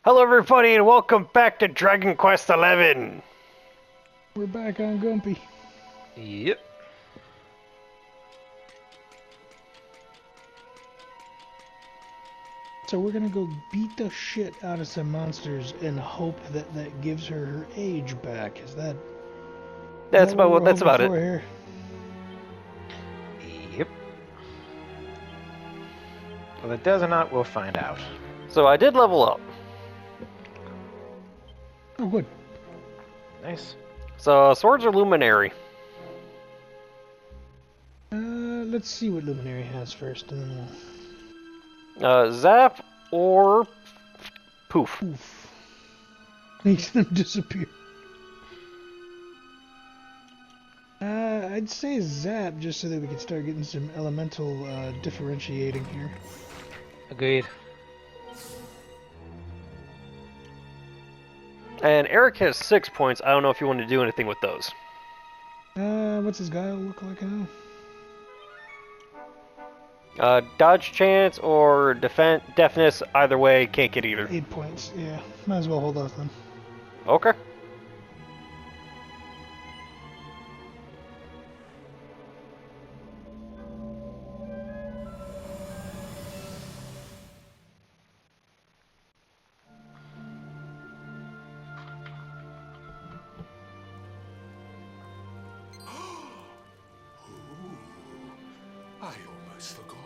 Hello everybody and welcome back to Dragon Quest XI. We're back on Gumpy. Yep. So we're gonna go beat the shit out of some monsters and hope that that gives her age back. Is that? That's about what that's about it. here? Yep. Well, it does or not, we'll find out. So I did level up. Oh, good. Nice. So swords are luminary. Let's see what Luminary has first, and then we'll... Zap or poof. Oof. Makes them disappear. I'd say Zap, just so that we can start getting some elemental differentiating here. Agreed. And Eric has 6 points. I don't know if you want to do anything with those. What's his guile look like now? Dodge chance or deafness, either way, can't get either. 8 points, yeah. Might as well hold off then. Okay. I almost forgot.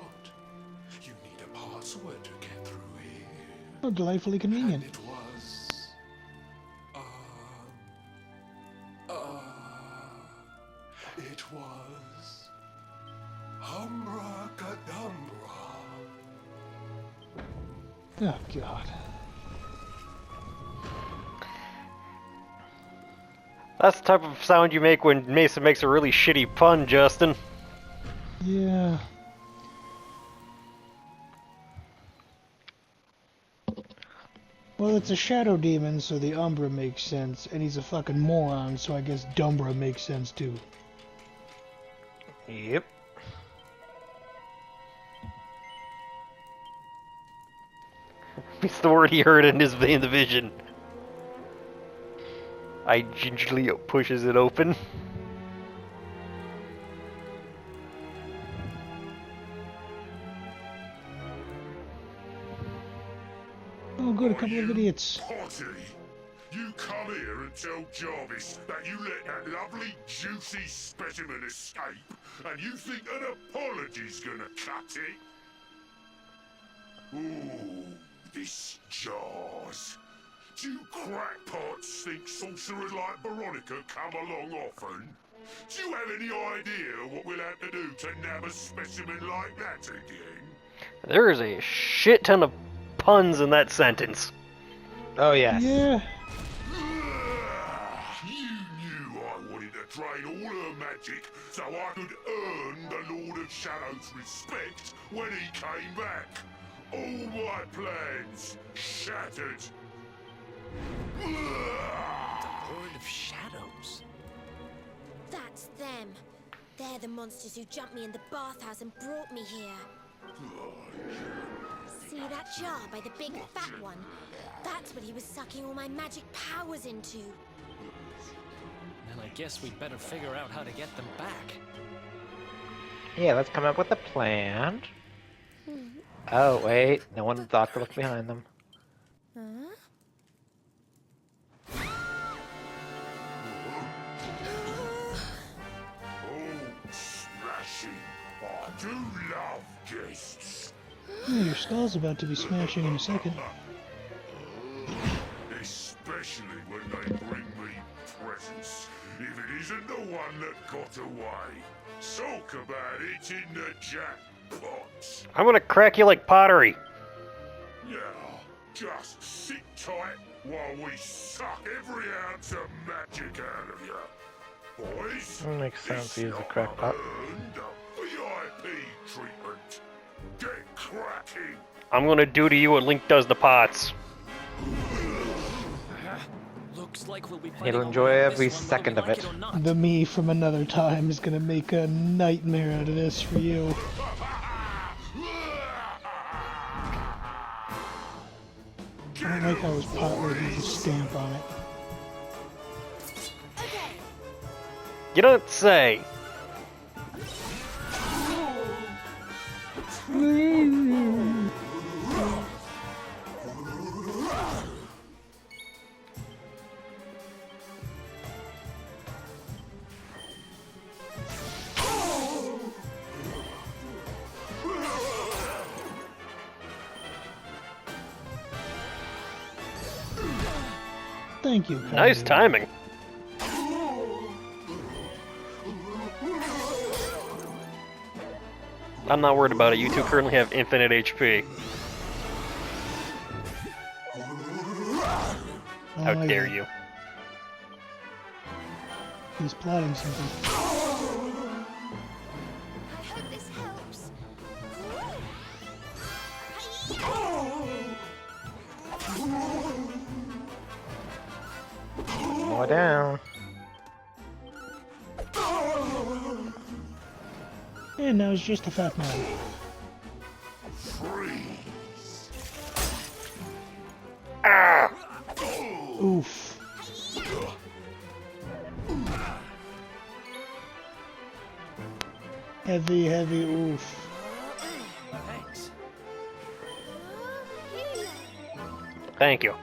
You need a password to get through here. Oh, delightfully And convenient. it was... it was... Humbracadabra. Oh, God. That's the type of sound you make when Mason makes a really shitty pun, Justin. Yeah. Well, it's a shadow demon, so the Umbra makes sense, and he's a fucking moron, so I guess Dumbra makes sense too. Yep. It's the word he heard in the vision. I gingerly pushes it open. Oh, good, a couple of idiots. Potty, you come here and tell Jarvis that you let that lovely juicy specimen escape, and you think an apology's gonna cut it? Ooh, this jars. Do you crackpots think sorcerers like Veronica come along often? Do you have any idea what we'll have to do to nab a specimen like that again? There is a shit ton of puns in that sentence. Oh, yes. Yeah. You knew I wanted to drain all her magic so I could earn the Lord of Shadow's respect when he came back. All my plans shattered. The Lord of Shadows. That's them. They're the monsters who jumped me in the bathhouse and brought me here. See that jar by the big fat one? That's what he was sucking all my magic powers into. Then I guess we'd better figure out how to get them back. Yeah, let's come up with a plan. Oh, wait. No one thought to look behind them. Huh? Oh, smashing. I do love guests. Oh, your skull's about to be smashing in a second. Especially when they bring me presents. If it isn't the one that got away. Talk about it in the jackpot. I'm gonna crack you like pottery. Now, just sit tight while we suck every ounce of magic out of you. Boys, Makes sense it's to use a not crackpot. earned VIP treatment. Get cracking. I'm gonna do to you what Link does to pots. Looks like we'll be He'll fighting enjoy over every this one, second whether of we it. like or not. The me from another time is gonna make a nightmare out of this for you. don't like how his pot lid has a stamp on it. You don't say. Thank you. Nice timing. I'm not worried about it. You two currently have infinite HP. How dare you? He's plotting something. I hope this helps. More down. And now it's just a fat man. Freeze. Ah! Oof. Heavy, heavy oof. Thanks. Thank you.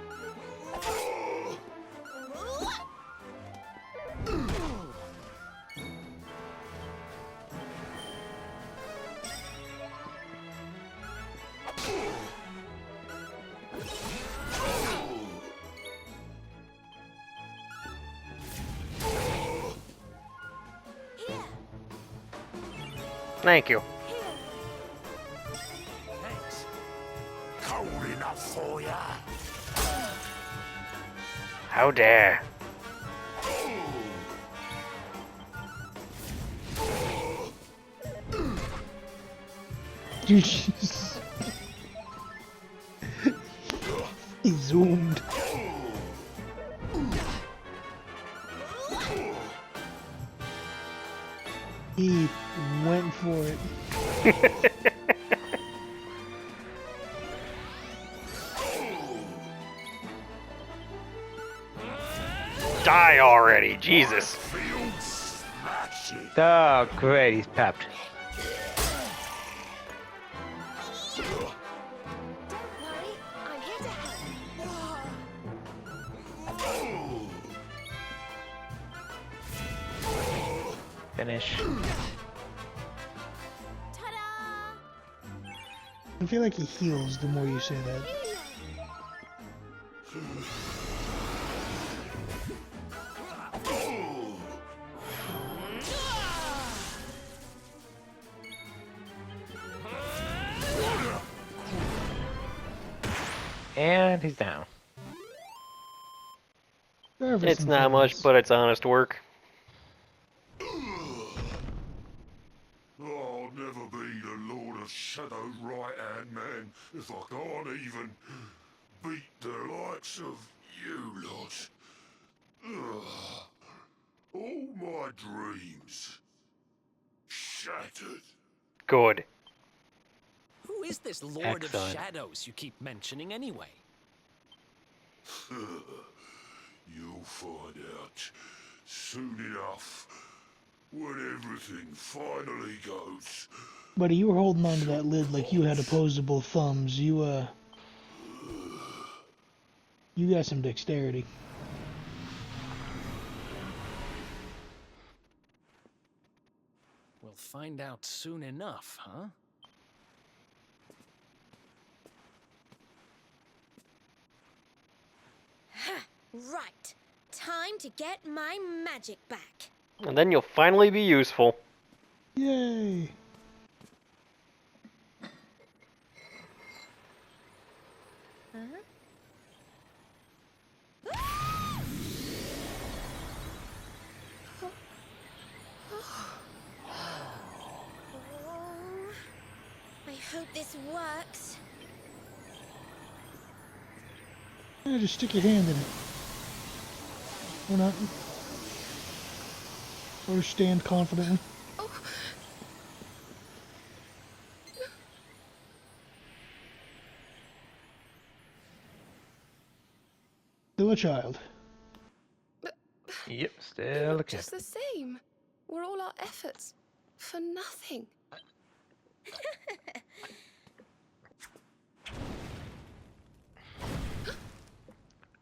Thank you. Thanks. Cold enough for ya? How dare. Jesus. He zoomed. He went for it. Die already, Jesus. Feel smash it. Oh, great, he's pepped. Don't worry, I'm here to help. Finish. Ta-da! I feel like he heals the more you say that. And he's down. It's not much, but it's honest work. I'll never be the Lord of Shadow's right-hand man if I can't even beat the likes of you lot. Ugh. All my dreams shattered. Good. Who is this Lord Excellent. of Shadows you keep mentioning anyway? You'll find out soon enough when everything finally goes. Buddy, you were holding on to that lid like you had opposable thumbs. You got some dexterity. We'll find out soon enough, huh? Right. Time to get my magic back. And then you'll finally be useful. Yay! I hope this works. Yeah, just stick your hand in it. Or not. Or stand confidently. a child. Yep, still a kid. Just the same. Were all our efforts for nothing?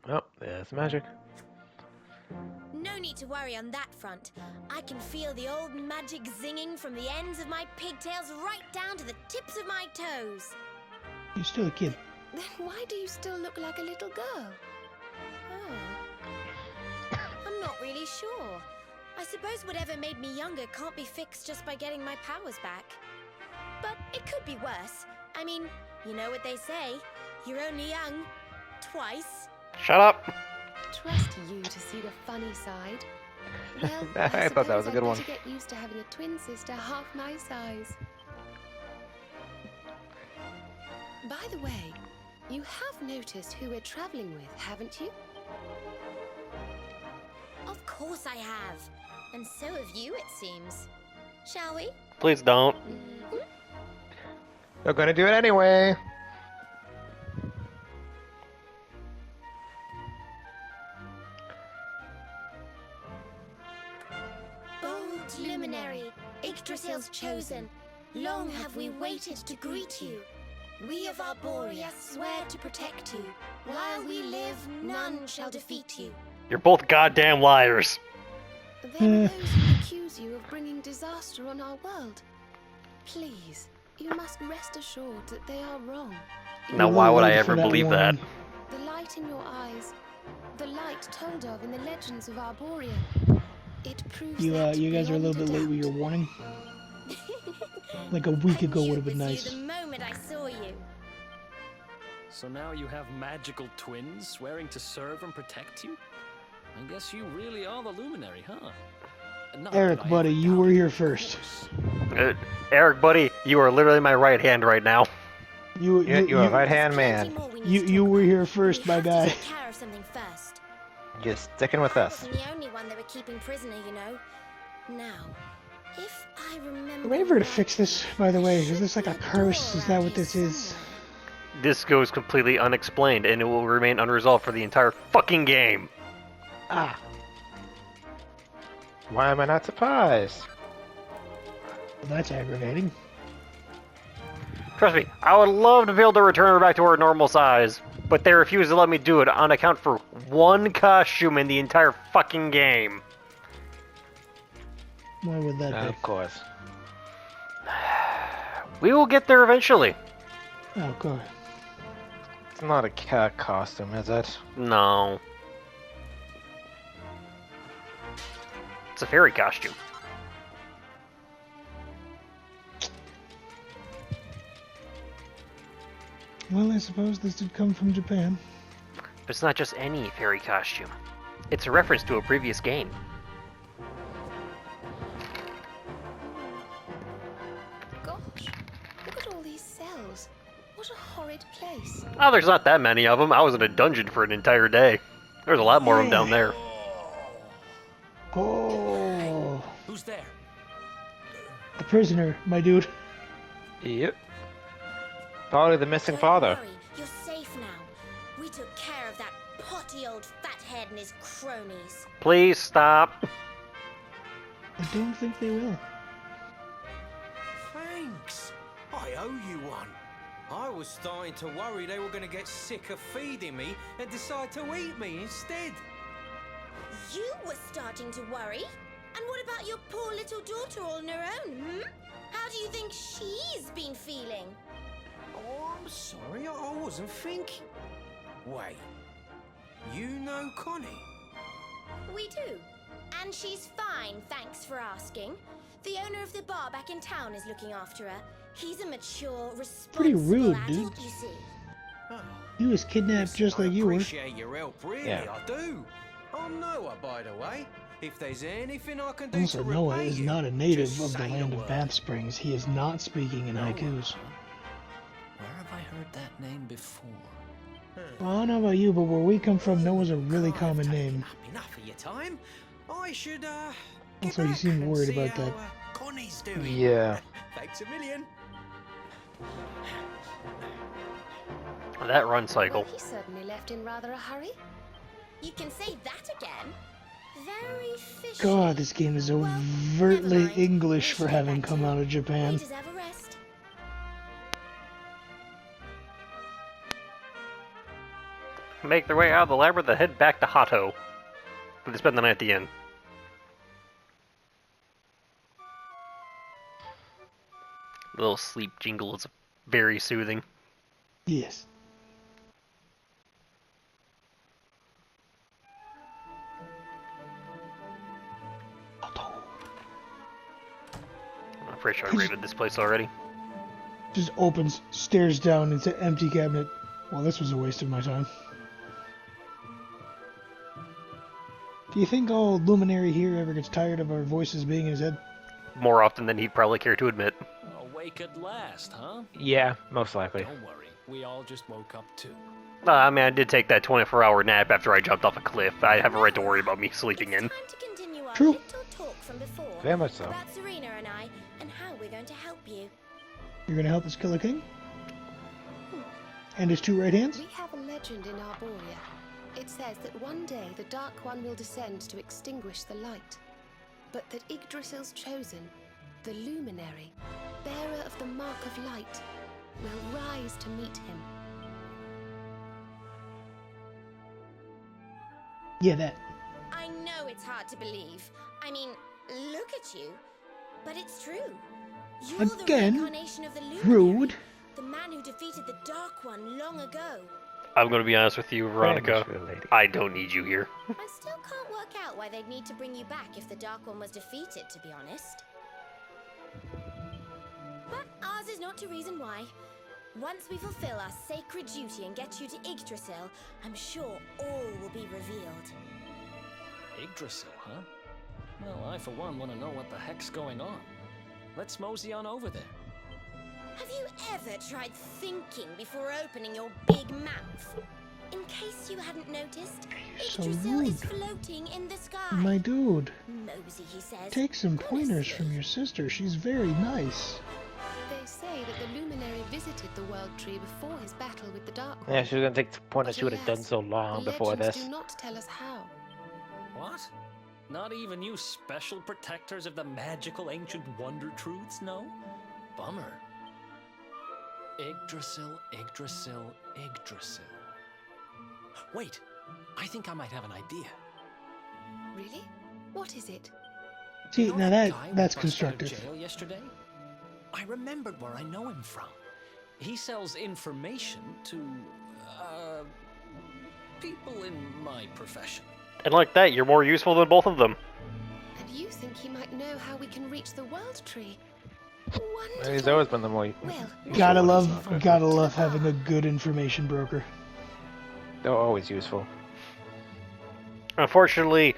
Oh, there's magic. No need to worry on that front. I can feel the old magic zinging from the ends of my pigtails right down to the tips of my toes. You're still a kid. Then why do you still look like a little girl? Oh. I'm not really sure. I suppose whatever made me younger can't be fixed just by getting my powers back. But it could be worse. I mean, you know what they say. You're only young. Twice. Shut up. Trust you to see the funny side. Well, I thought that was a good one. To get used to having a twin sister half my size. By the way, you have noticed who we're traveling with, haven't you? Of course I have. And so have you, it seems. Shall we? Please don't. They're gonna do it anyway. Bold luminary, Yggdrasil's chosen, long have we waited to greet you. We of Arborea swear to protect you. While we live, none shall defeat you. You're both goddamn liars. There are those who accuse you of bringing disaster on our world. Please, you must rest assured that they are wrong. Now, You're why would I ready ever for believe that? one. The light in your eyes, the light told of in the legends of Arborea. It proves that You guys are a little bit late with your warning. Like a week ago would have been nice. The moment I saw you. So now you have magical twins swearing to serve and protect you? I guess you really are the Luminary, huh? Not Eric, that I buddy, ever you were doubted, here of first. course. Eric, buddy, you are literally my right hand right now. You're a right-hand man. You were here first, my guy. Take care of something first. Just sticking with I us. wasn't the only one they were keeping prisoner, you know. Now, if I remember. Am I ever to right, fix this, by the way? Is this like a curse? Is that what this is? This goes completely unexplained, and it will remain unresolved for the entire fucking game. Ah. Why am I not surprised? Well, that's aggravating. Trust me, I would love to be able to return her back to her normal size, but they refuse to let me do it on account for one costume in the entire fucking game. Why would that be? Of course. We will get there eventually. Oh, God. It's not a cat costume, is it? No. It's a fairy costume. Well, I suppose this did come from Japan. But it's not just any fairy costume. It's a reference to a previous game. Gosh, look at all these cells. What a horrid place. Oh, there's not that many of them. I was in a dungeon for an entire day. There's a lot more of them down there. Oh, Who's there? the prisoner, my dude. Yep. Probably the missing Don't father. worry, you're safe now. We took care of that potty old fathead and his cronies. Please stop. I don't think they will. Thanks. I owe you one. I was starting to worry they were going to get sick of feeding me and decide to eat me instead. You were starting to worry? And what about your poor little daughter all on her own, hmm? How do you think she's been feeling? Oh, I'm sorry, I wasn't thinking. Wait, you know Connie? We do. And she's fine, thanks for asking. The owner of the bar back in town is looking after her. He's a mature, Pretty responsible rude, adult, dude. you see. Oh, He was kidnapped just I like you were. appreciate your help, really, Yeah. I do. I'm Noah, by the way. If there's anything I can do Also, to Noah repay is you, not a native just of the say land the of word. Bath Springs. He is not speaking in haikus. Where have I heard that name before? Well, I don't know about you, but where we come from, Noah's a really I've common taken name. up enough of your time. I should, get Also, you back seem and worried see about how, that. Connie's doing. Yeah. Thanks a million. That run cycle. Well, he certainly left in rather a hurry. You can say that again. Very fishy. God, this game is Well, overtly never mind. English We for should get having back come to out of it. We Japan. deserve a rest. Make their way out of the labyrinth and head back to Hato. They spend the night at the inn. The little sleep jingle is very soothing. Yes. I'm pretty sure I raided this place already. Just opens, stares down into empty cabinet. Well, this was a waste of my time. Do you think old Luminary here ever gets tired of our voices being in his head? More often than he'd probably care to admit. Awake at last, huh? Yeah, most likely. Don't worry, we all just woke up too. I mean, I did take that 24-hour nap after I jumped off a cliff. I have a right to worry about me sleeping in. It's time to continue our True. little talk from before. Very much so. About Serena and I, and how we're going to help you. You're gonna help us kill a king? And his two right hands? We have a legend in Arborea. It says that one day the Dark One will descend to extinguish the light, but that Yggdrasil's chosen, the Luminary, bearer of the Mark of Light, will rise to meet him. Yeah, that. I know it's hard to believe. I mean, look at you. But it's true. You're Again, the reincarnation of the Luminary, rude. the man who defeated the Dark One long ago. I'm gonna be honest with you, Veronica. Very much related. I don't need you here. I still can't work out why they'd need to bring you back if the Dark One was defeated, to be honest. But ours is not to reason why. Once we fulfill our sacred duty and get you to Yggdrasil, I'm sure all will be revealed. Yggdrasil, huh? Well, I for one want to know what the heck's going on. Let's mosey on over there. Have you ever tried thinking before opening your big mouth? In case you hadn't noticed, so Yggdrasil is rude. floating in the sky. My dude, Mosey, he says. take some pointers Honestly. from your sister. She's very nice. They say that the Luminary visited the World Tree before his battle with the Dark One. Yeah, she was gonna take the point that But she would have done alas, so long the before legends this. do not tell us how. What? Not even you special protectors of the magical ancient wonder truths know? Bummer. Yggdrasil, Yggdrasil, Yggdrasil. Wait, I think I might have an idea. Really? What is it? See, You know now that guy we that's busted out of constructive. jail yesterday? I remembered where I know him from. He sells information to, people in my profession. And like that, you're more useful than both of them. And you think he might know how we can reach the World Tree? He's Wonderful. always been the more. Well, Gotta useful one, love, isn't it? gotta love having a good information broker. They're always useful. Unfortunately,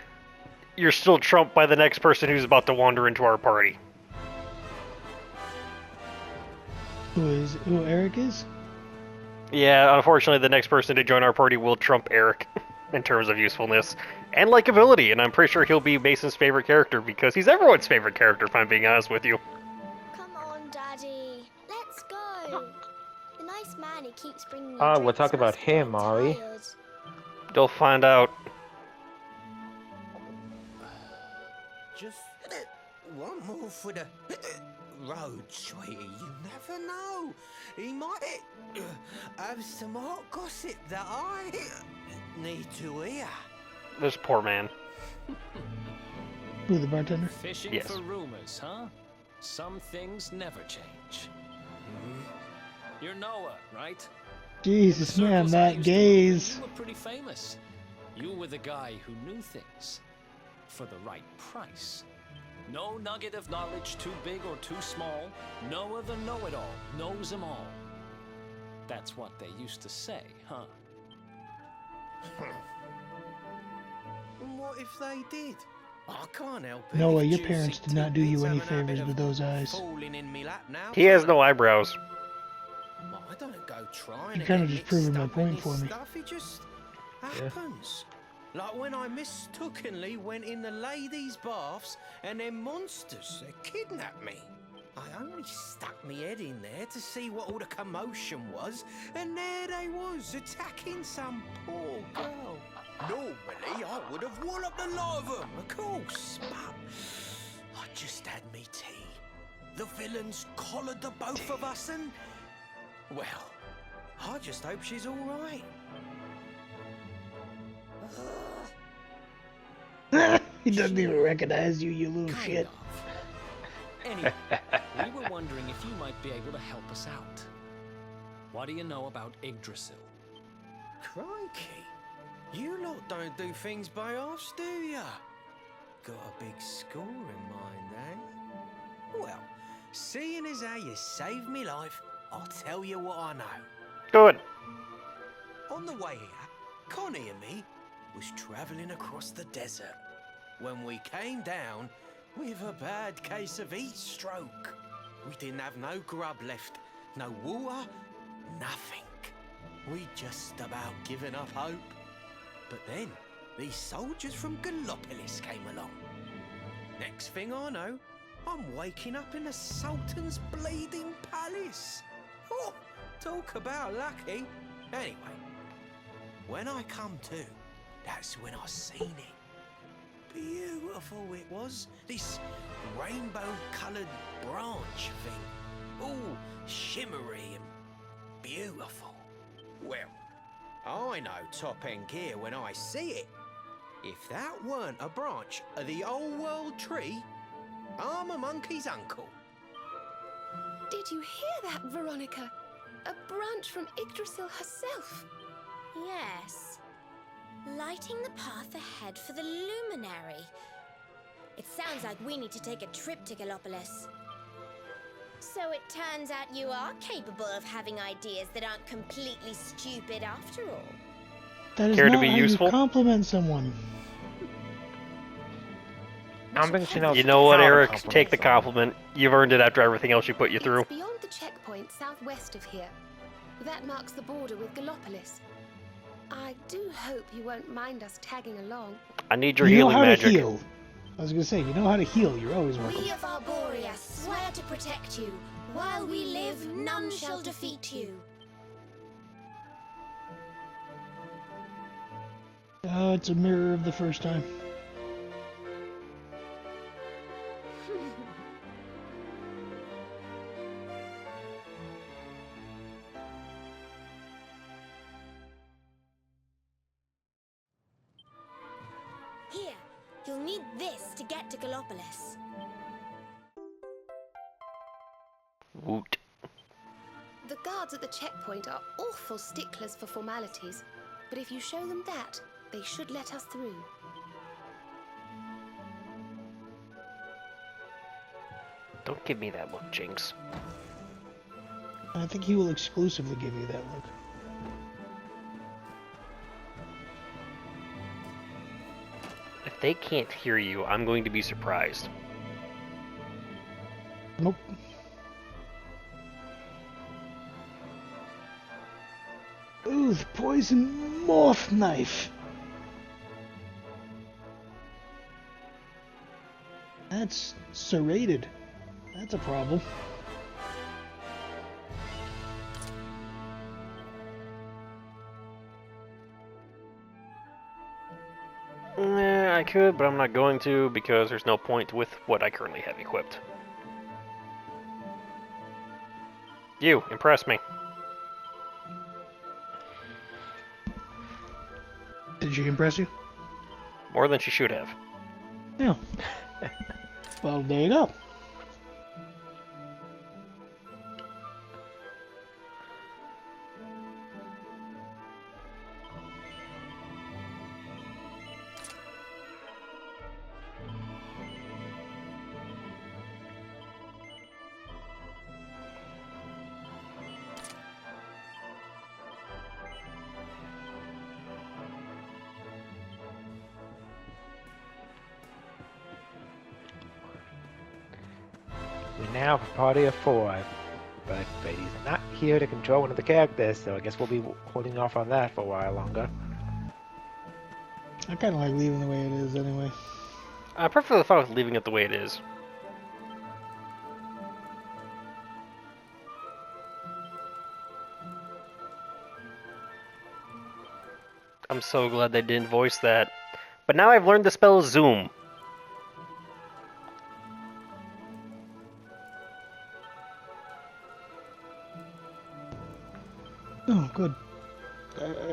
you're still trumped by the next person who's about to wander into our party. Who Eric is? Yeah, unfortunately, the next person to join our party will trump Eric in terms of usefulness and likability, and I'm pretty sure he'll be Mason's favorite character because he's everyone's favorite character, if I'm being honest with you. Come on, Daddy. Let's go. The nice man who keeps bringing Oh, you we'll drinks talk about must be him, Ari. tired. You'll find out. Just one more for the road, sweetie. You never know. He might have some hot gossip that I need to hear. This poor man. Who, the bartender? Fishing Yes. for rumors, huh? Some things never change. You're Noah, right? Jesus, The man, circles I that used to move in, gaze. You were pretty famous. You were the guy who knew things for the right price. No nugget of knowledge too big or too small. Noah the know-it-all knows them all. That's what they used to say, huh? And what if they did? I can't help it. Noah, if your juicy parents did not do you any tidbits have a habit favors of with those eyes. falling in me lap now, He has do no they? eyebrows. Well, I don't go trying You're to kinda get just proving mixed my up point in this for me. Stuff. It just happens. Like when I mistakenly went in the ladies' baths and them monsters they kidnapped me. I only stuck my head in there to see what all the commotion was, and there they was, attacking some poor girl. No, my would have walloped the lot of them, of course. But I just had me tea. The villains collared the both of us and... Well, I just hope she's all right. He doesn't even recognize you, you little Kind shit. of. Anyway, we were wondering if you might be able to help us out. What do you know about Yggdrasil? Crikey. You lot don't do things by halves, do ya? Got a big score in mind, eh? Well, seeing as how you saved me life, I'll tell you what I know. Good. On the way here, Connie and me was travelling across the desert when we came down with a bad case of heat stroke. We didn't have no grub left, no water, nothing. We just about given up hope. But then these soldiers from Gallopolis came along. Next thing I know, I'm waking up in the Sultan's bleeding palace. Oh, talk about lucky. Anyway, when I come to, that's when I seen it. Beautiful it was. This rainbow-coloured branch thing. All shimmery and beautiful. Well, I know top-end gear when I see it. If that weren't a branch of the old world tree, I'm a monkey's uncle. Did you hear that, Veronica? A branch from Yggdrasil herself. Yes. Lighting the path ahead for the Luminary. It sounds like we need to take a trip to Gallopolis. So it turns out you are capable of having ideas that aren't completely stupid after all. That is Care to not be how useful? you compliment someone. I don't think she knows. You know what, how to Eric? compliment Take the someone. compliment. You've earned it after everything else she put you through. It's beyond the checkpoint southwest of here. That marks the border with Gallopolis. I do hope you won't mind us tagging along. I need your You know healing how magic. to heal. I was gonna say, you know how to heal. You're always welcome. We of Arborea swear to protect you. While we live, none shall defeat you. Oh, it's a mirror of the first time. Here, you'll need this to get to Gallopolis. Woot. The guards at the checkpoint are awful sticklers for formalities, but if you show them that, they should let us through. Don't give me that look, Jinx. I think he will exclusively give you that look. If they can't hear you, I'm going to be surprised. Nope. Ooh, the poison morph knife. That's serrated. That's a problem. I could, but I'm not going to because there's no point with what I currently have equipped. You, impress me. Did she impress you? More than she should have. Yeah. Well, there you go. We now have a party of 4, but he's not here to control one of the characters, so I guess we'll be holding off on that for a while longer. I kind of like leaving the way it is anyway. I'm perfectly fine with leaving it the way it is. I'm so glad they didn't voice that But now I've learned the spell Zoom. Oh, good.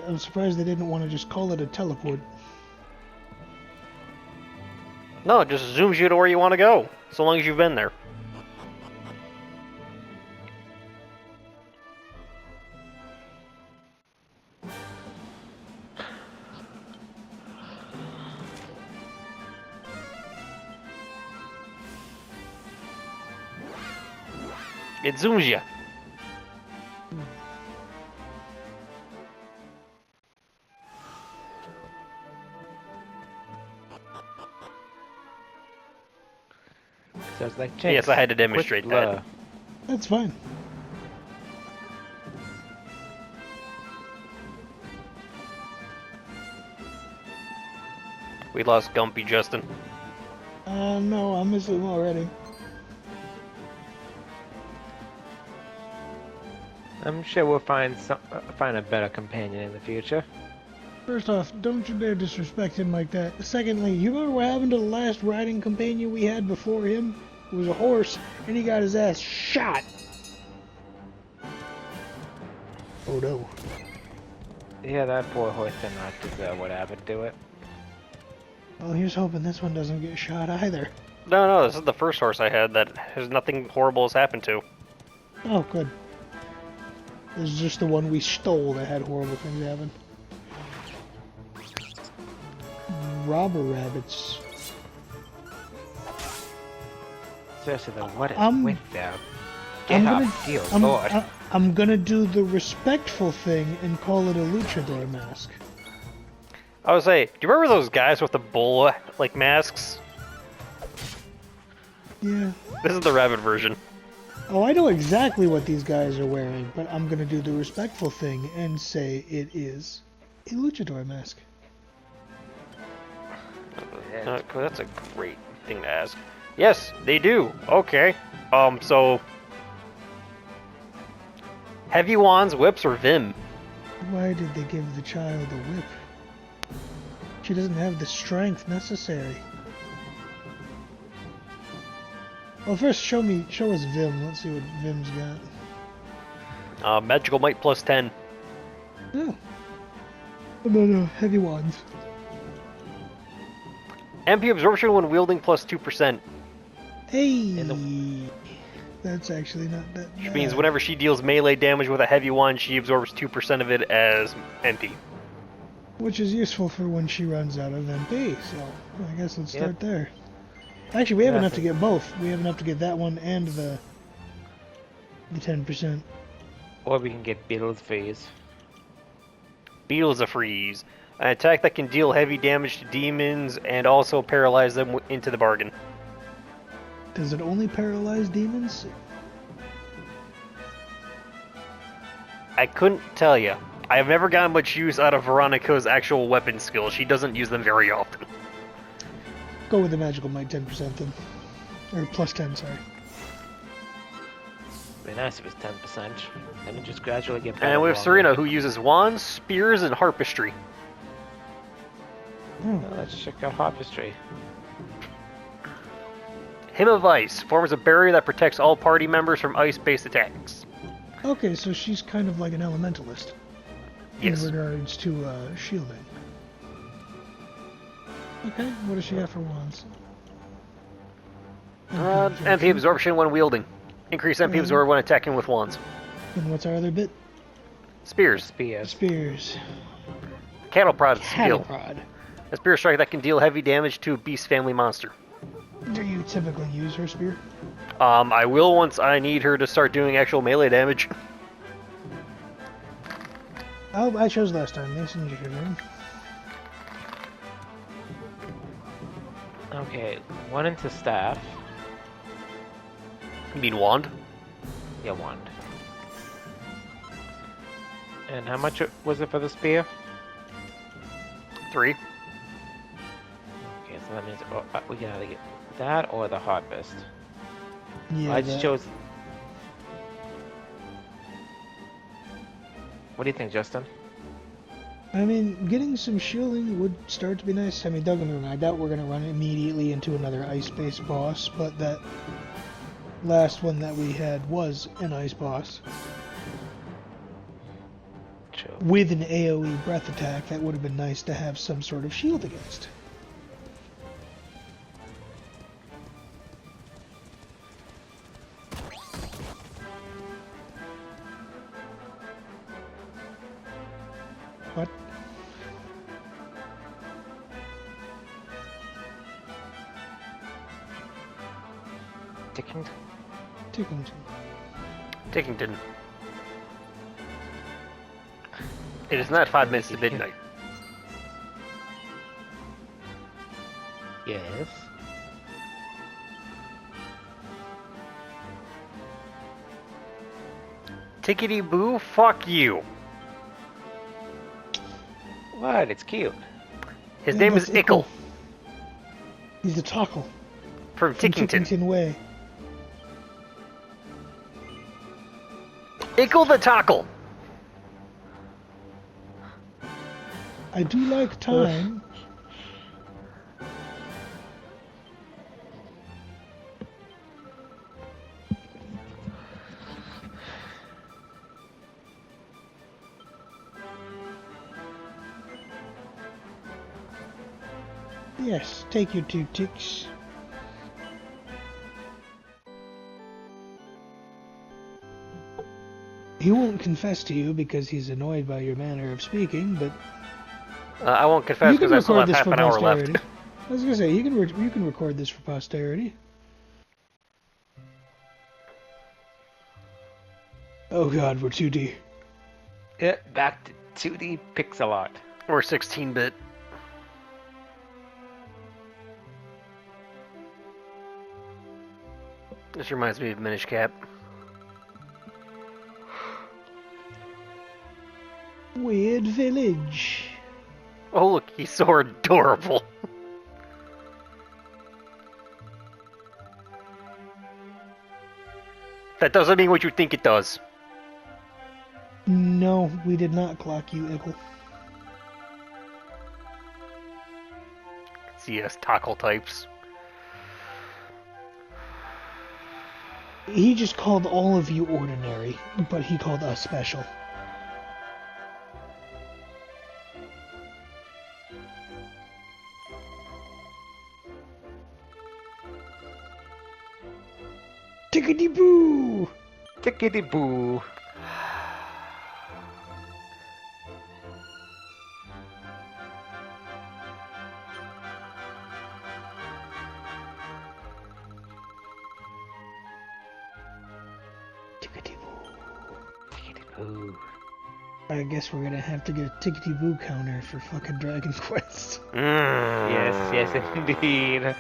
I'm surprised they didn't want to just call it a teleport. No, it just zooms you to where you want to go, so long as you've been there. It zooms you. So it's like Yes, I had to quick demonstrate blur. that. That's fine. We lost Gumpy, Justin. No, I miss him already. I'm sure we'll find a better companion in the future. First off, don't you dare disrespect him like that. Secondly, you remember what happened to the last riding companion we had before him? It was a horse, and he got his ass shot. Oh no. Yeah, that poor horse did not deserve what happened to it. Well, here's hoping this one doesn't get shot either. No, this is the first horse I had that has nothing horrible has happened to. Oh, good. This is just the one we stole that had horrible things happen. Robber rabbits. Seriously though, what is I'm- with them? Get up, dear lord. I'm gonna do the respectful thing and call it a luchador mask. I would say, do you remember those guys with the bull like masks? Yeah. This is the rabbit version. Oh, I know exactly what these guys are wearing, but I'm gonna do the respectful thing and say it is a luchador mask. That's a great thing to ask. Yes, they do. Okay. So heavy wands, whips, or vim? Why did they give the child a whip? She doesn't have the strength necessary. Well, first show us Vim. Let's see what Vim's got. Magical might plus 10. Oh. No, heavy wands. MP absorption when wielding plus 2%. Hey! That's actually not that bad. Which means whenever she deals melee damage with a heavy wand, she absorbs 2% of it as MP. Which is useful for when she runs out of MP, so I guess let's Yep. start there. Actually, we have enough to Nothing. get both. We have enough to get that one and the 10%. Or we can get Beetle's phase. Beetle's a freeze. An attack that can deal heavy damage to demons and also paralyze them into the bargain. Does it only paralyze demons? I couldn't tell you. I have never gotten much use out of Veronica's actual weapon skills. She doesn't use them very often. Go with the magical might 10% then. Or plus 10, sorry. It'd be nice if it's 10%. Then it just gradually get better. And we have along Serena, with who uses wands, spears, and harpistry. Oh, it. Let's check out Harvestry. Hymn of Ice forms a barrier that protects all party members from ice-based attacks. okay, so she's kind of like an elementalist. Yes. In regards to shielding. Okay, what does she got for wands? MP absorption when wielding. Increase MP absorb when attacking with wands. And what's our other bit? Spears. Spears. Spears. Cattle prod skill. Cattle prod. A spear strike that can deal heavy damage to a beast family monster. Do you typically use her spear? I will once I need her to start doing actual melee damage. Oh, I chose last time. Mason, your turn. Okay, one into staff. You mean wand? Yeah, wand. And how much was it for the spear? 3. Okay, so that means we can either get that or the harvest. Yeah. I just that- chose. What do you think, Justin? I mean, getting some shielding would start to be nice. I mean, don't get me wrong, I doubt we're going to run immediately into another ice-based boss, but that last one that we had was an ice boss. True. With an AoE breath attack, that would have been nice to have some sort of shield against. What? Ticking. Tickington. Tickington. It is not 5 minutes to midnight. Yes. Tickety boo, fuck you. What? It's cute. His Yeah, name is that's Ickle He's a Tockle. from From Tickington. Tickington Way. Ickle the Tockle. I do like time. Yes, take your 2 ticks. He won't confess to you because he's annoyed by your manner of speaking, but I won't confess you can because I still record have this half for an hour posterity. left. I was gonna say you can record this for posterity. Oh God, we're 2D. Yeah, back to 2D pixel art. Or 16-bit. This reminds me of Minish Cap. Weird village. Oh look, he's so adorable. That doesn't mean what you think it does. No, we did not clock you, Ickle. CS tackle types. He just called all of you ordinary, but he called us special. Tickety boo! Tickety boo. Tickety boo. Tickety boo. I guess we're gonna have to get a tickety boo counter for fucking Dragon Quest. Yes, yes, indeed.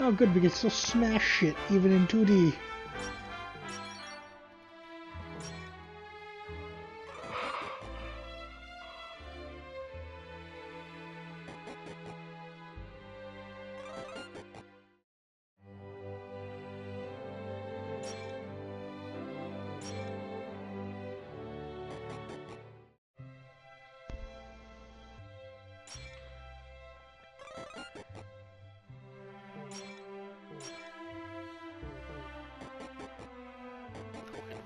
Oh good, we can still smash shit, even in 2D.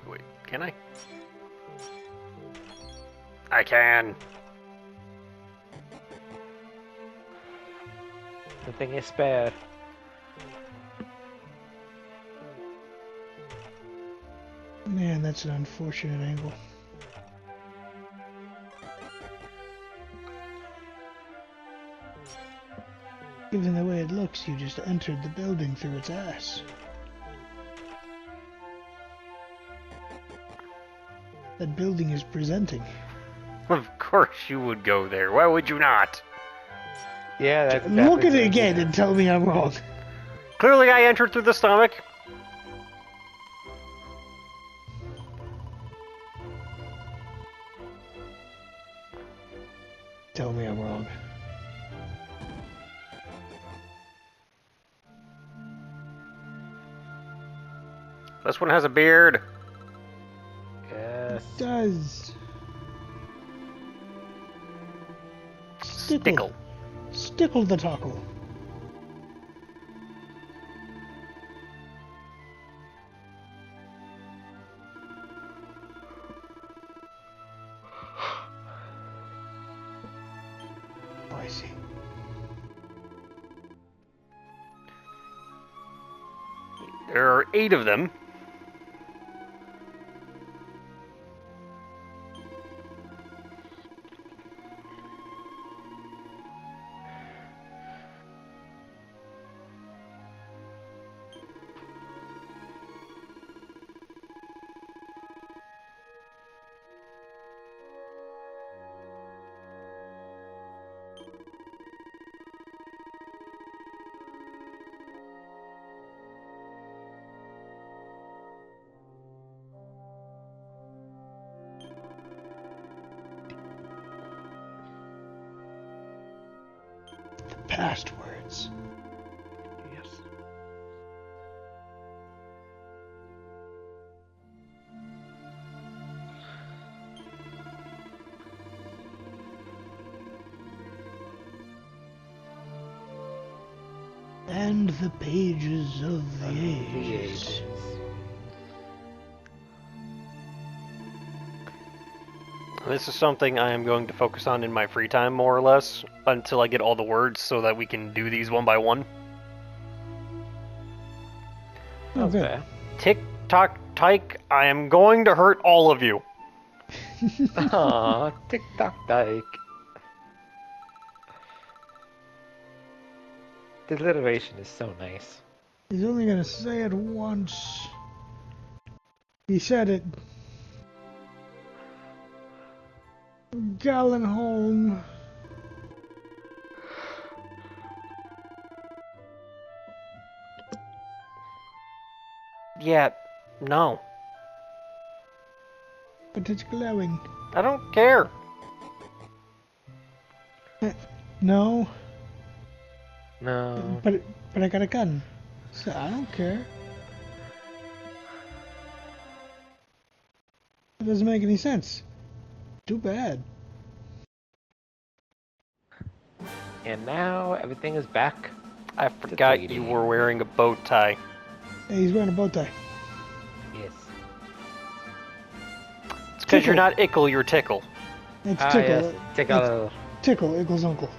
Wait, can I? I can. Nothing is spared. Man, that's an unfortunate angle. Given the way it looks, you just entered the building through its ass. That building is presenting. Of course you would go there. Why would you not? Yeah, that's Look at exactly it again and tell me I'm wrong. Clearly I entered through the stomach. Tell me I'm wrong. This one has a beard. Yes. Does. Stickle. Stickle the tackle. Oh, I see. There are 8 of them. Passwords. Yes. And the pages of the ages. This is something I am going to focus on in my free time, more or less, until I get all the words so that we can do these one by one. Oh, good. Okay. Tick tock tyke, I am going to hurt all of you. Aw, tick tock dyke. The alliteration is so nice. He's only gonna say it once. He said it. Gallenholm. Yeah, no. But it's glowing. I don't care. No, No. but I got a gun, so I don't care. It doesn't make any sense. Too bad. And now everything is back. I forgot you were wearing a bow tie. Hey, he's wearing a bow tie. Yes. It's because you're Tickle. not Ickle, you're Tickle. It's Ah, Tickle. yes. Tickle. Tickle, Ickle's uncle.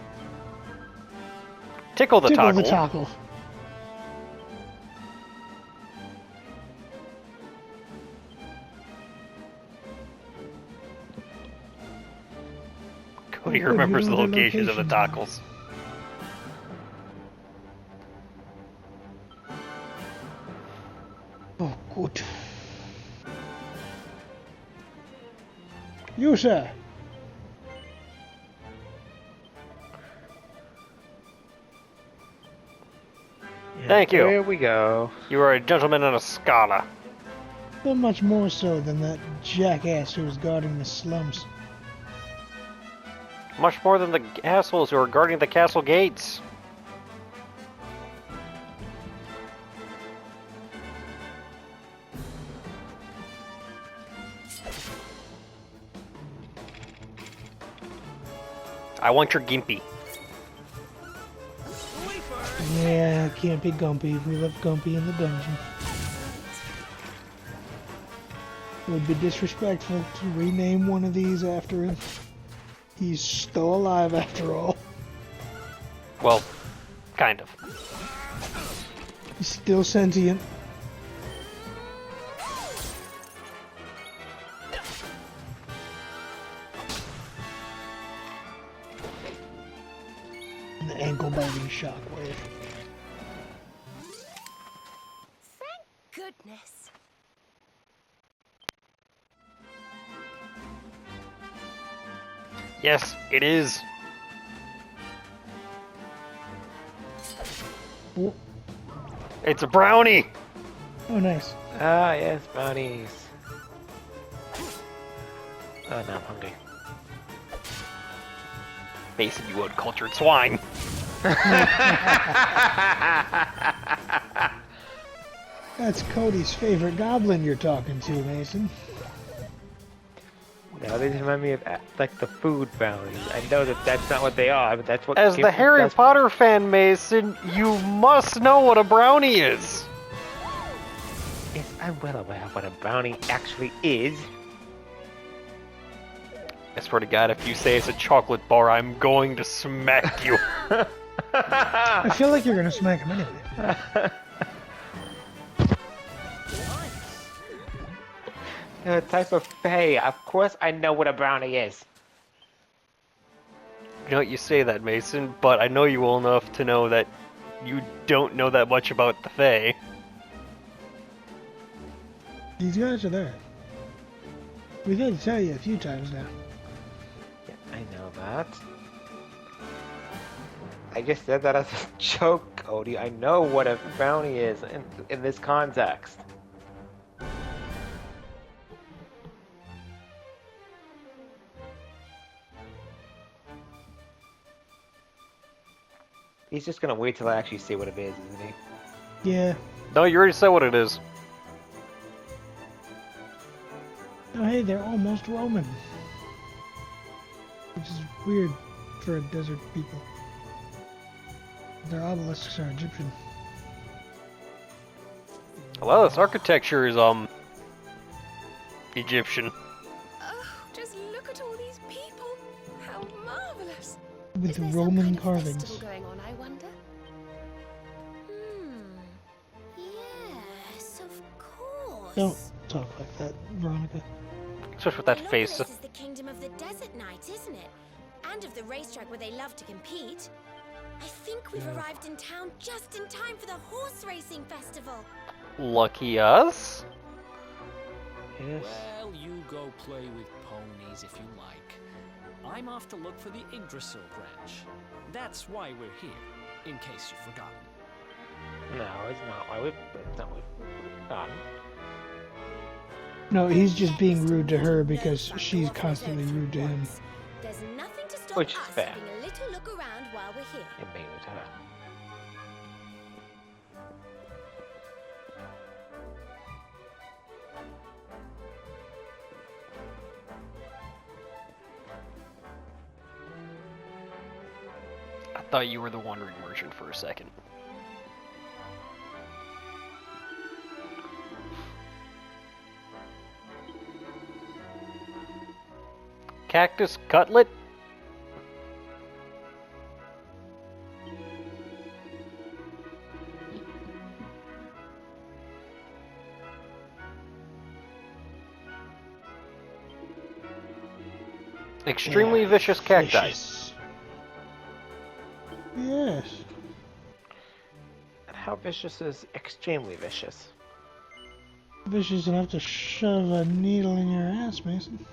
Tickle the Tickle toggle. the tackle. Cody remembers the know the locations of the locations. toggles. Oh, good. You, sir. Thank you. Here we go. You are a gentleman and a scholar. Not much more so than that jackass who was guarding the slums. Much more than the assholes who are guarding the castle gates. I want your gimpy. Yeah, can't be Gumpy. We left Gumpy in the dungeon. It would be disrespectful to rename one of these after him. He's still alive after all. Well, kind of. He's still sentient. And the ankle biting shockwave. Goodness. Yes, it is. Oh, It's a brownie. oh nice. Ah, yes, brownies. Oh, now I'm hungry. Mason, you uncultured swine. That's Cody's favorite goblin you're talking to, Mason. Now they remind me of like the food bounties. I know that that's not what they are, but that's what. As the Harry Potter fan, Mason, you must know what a brownie is. Yes, I'm well aware of what a brownie actually is. I swear to God, if you say it's a chocolate bar, I'm going to smack you. I feel like you're gonna smack him anyway. A type of fae. Of course I know what a brownie is. You know what, you say that, Mason, but I know you well enough to know that you don't know that much about the Fae. These guys are there. We've had to tell you a few times now. Yeah, I know that. I just said that as a joke, Cody. I know what a brownie is in this context. He's just gonna wait till I actually see what it is, isn't he? Yeah. No, you already said what it is. Oh, hey, they're almost Roman. Which is weird for a desert people. Their obelisks are Egyptian. Well, this architecture is, Egyptian. Oh, just look at all these people. How marvelous. With Is the there some Roman kind of carvings. festival going on, I wonder? Yes, of course. Don't talk like that, Veronica. Especially with that face. Illuminate is the kingdom of the desert knight, isn't it? And of the racetrack where they love to compete. I think we've arrived in town just in time for the horse racing festival. Lucky us. Yes. Well, you go play with ponies if you like. I'm off to look for the Yggdrasil branch. That's why we're here, in case you've forgotten. No, it's not why we've forgotten. No, he's just being rude to her because she's constantly rude to him. There's nothing to stop Which is us fair. having a little look around while we're here. And being with her. I thought you were the wandering merchant for a second. Cactus cutlet? Extremely Yeah, vicious cacti. vicious. Yes. And how vicious is extremely vicious? Vicious enough to shove a needle in your ass, Mason.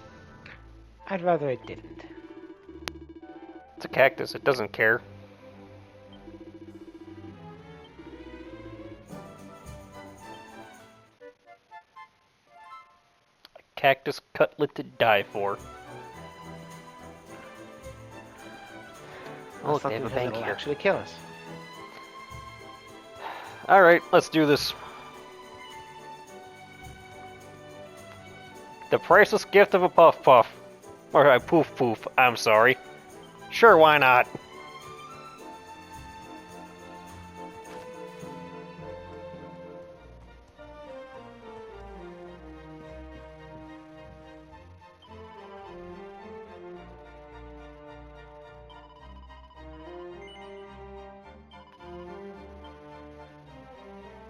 I'd rather it didn't. It's a cactus, it doesn't care. A cactus cutlet to die for. Oh, look, they have a bank will here. actually kill us. Alright, let's do this. The priceless gift of a puff puff. Or a poof poof, I'm sorry. Sure, why not?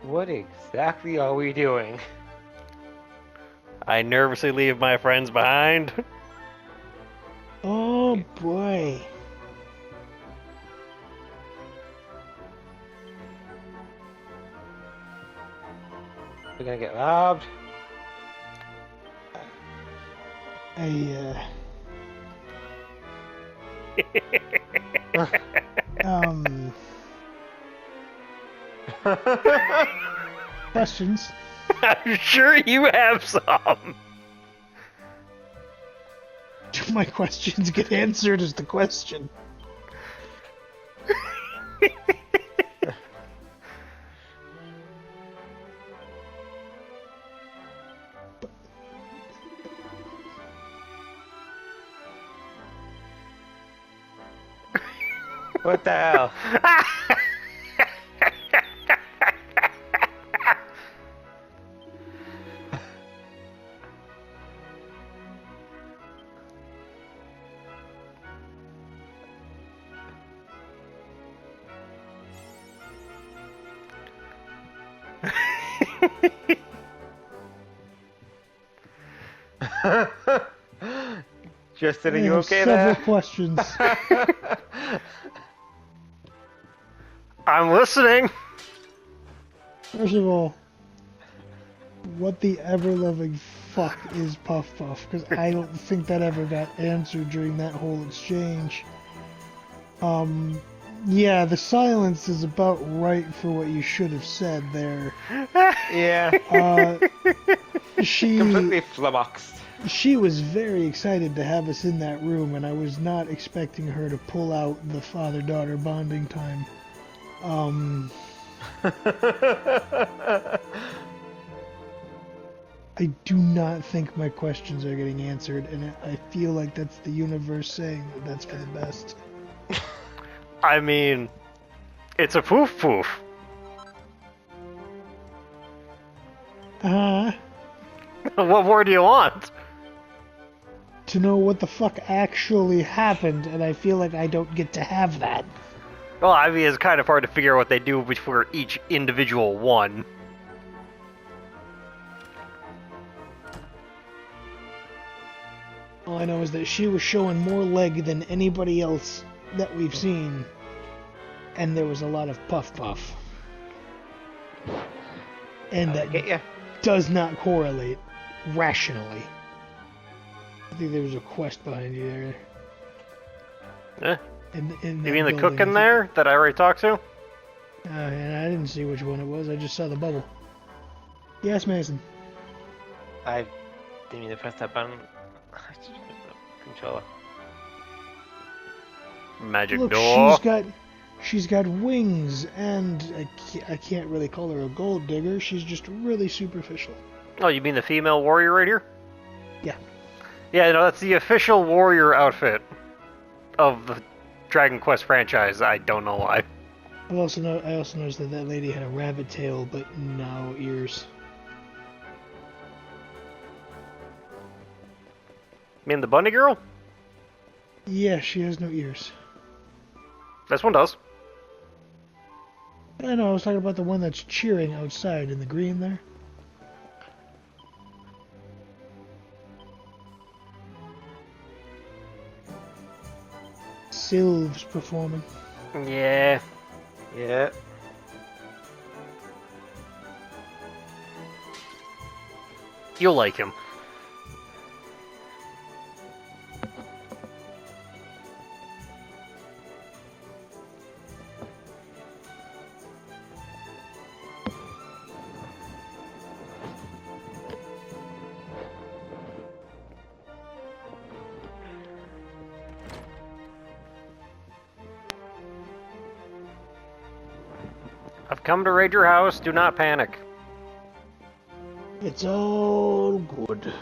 What exactly are we doing? I nervously leave my friends behind. Oh boy. We're gonna get robbed. Questions? I'm sure you have some. Do my questions get answered is the question. What the hell? Justin, are I you have okay several there? questions. I'm listening. First of all, what the ever-loving fuck is Puff Puff? Because I don't think that ever got answered during that whole exchange. Yeah, the silence is about right for what you should have said there. Yeah, She completely flummoxed. she was very excited to have us in that room, and I was not expecting her to pull out the father-daughter bonding time. I do not think my questions are getting answered, and I feel like that's the universe saying that that's for the best. I mean, it's a poof poof. What more do you want? To know what the fuck actually happened, and I feel like I don't get to have that. Well, I mean, it's kind of hard to figure out what they do for each individual one. All I know is that she was showing more leg than anybody else that we've seen, and there was a lot of puff puff. And that Get ya? does not correlate rationally. I think there was a quest behind you there. Eh? In You mean the cook in there that I already talked to? And I didn't see which one it was. I just saw the bubble. Yes, Mason. I didn't mean to press that button. Controller. Magic Look, door. she's got wings, and I can't really call her a gold digger. She's just really superficial. Oh, you mean the female warrior right here? Yeah. Yeah, no, that's the official warrior outfit of the Dragon Quest franchise. I don't know why. I also noticed that that lady had a rabbit tail, but no ears. You mean the bunny girl? Yeah, she has no ears. This one does. I know, I was talking about the one that's cheering outside in the green there. Sylve's performing. Yeah. Yeah. You'll like him. I've come to raid your house. Do not panic. It's all good.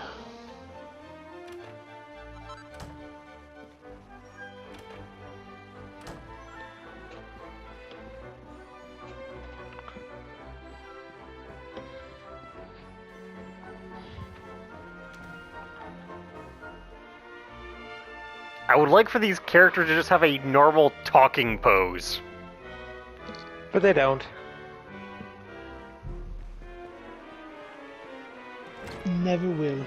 I would like for these characters to just have a normal talking pose. But they don't. Never will.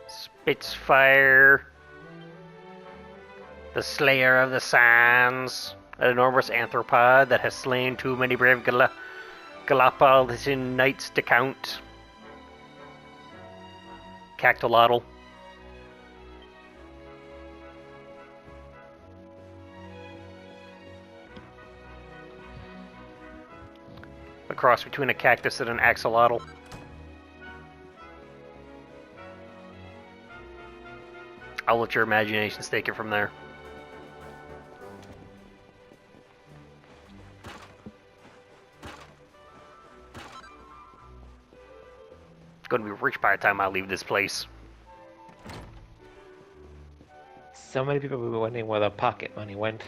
Spitfire. The Slayer of the Sands. An enormous anthropod that has slain too many brave Galapagosian knights to count. Cactolotl. A cross between a cactus and an axolotl. I'll let your imagination take it from there. Gonna be rich by the time I leave this place. So many people will be wondering where the pocket money went.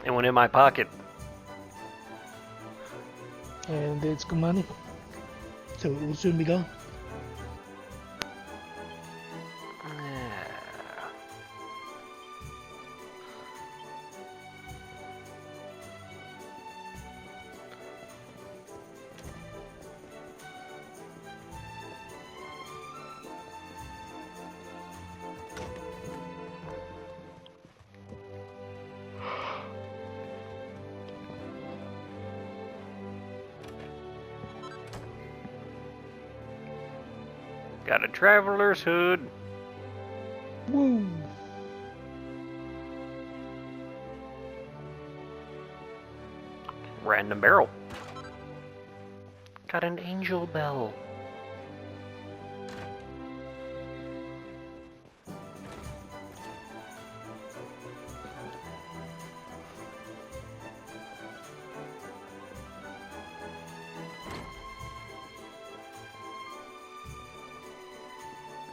It went in my pocket. And it's good money. So it will soon be gone. Got a traveler's hood. Woo! Random barrel. Got an angel bell.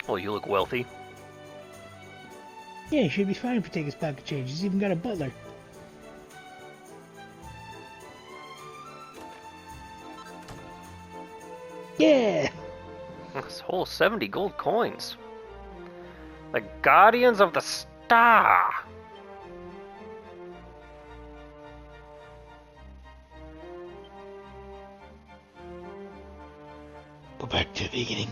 Oh, you look wealthy. Yeah, he should be fine if he takes his pocket change. He's even got a butler. Yeah! This whole 70 gold coins. The Guardians of the Star. Go back to the beginning.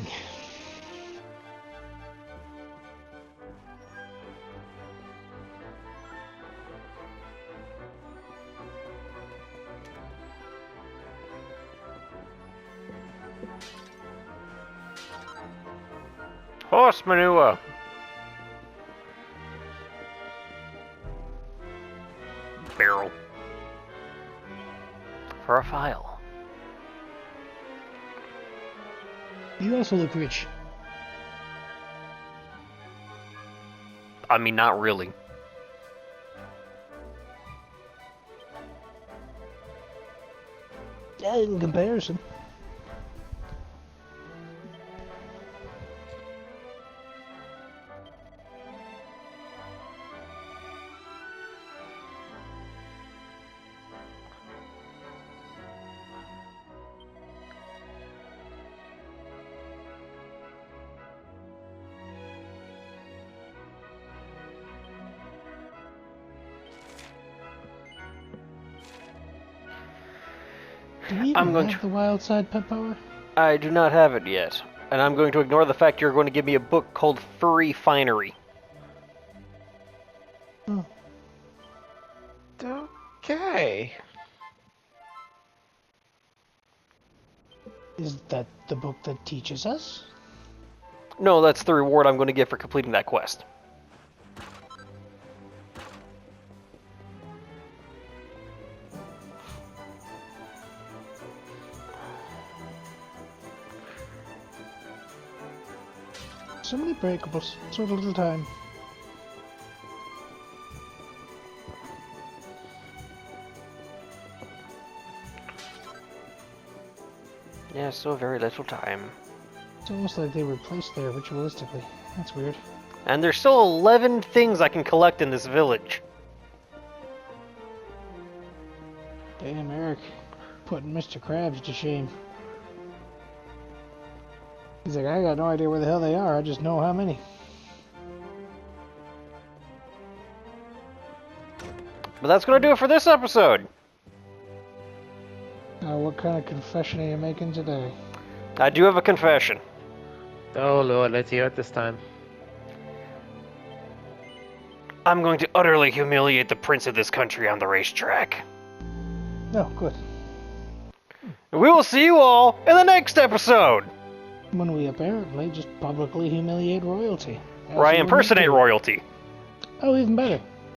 Horse manure. Barrel. For a file. You also look rich. I mean, not really. Yeah, in comparison. Do we I'm even going have the wild side pet power? I do not have it yet. And I'm going to ignore the fact you're going to give me a book called Furry Finery. Oh. Okay. Is that the book that teaches us? No, that's the reward I'm going to get for completing that quest. So many breakables, so little time. Yeah, so very little time. It's almost like they were placed there ritualistically. That's weird. And there's still 11 things I can collect in this village. Damn, Eric. Putting Mr. Krabs to shame. He's like, I got no idea where the hell they are, I just know how many. But that's going to do it for this episode. Now, what kind of confession are you making today? I do have a confession. Oh lord, let's hear it this time. I'm going to utterly humiliate the prince of this country on the racetrack. No, good. We will see you all in the next episode, When we apparently just publicly humiliate royalty. where I impersonate royalty. Oh, even better.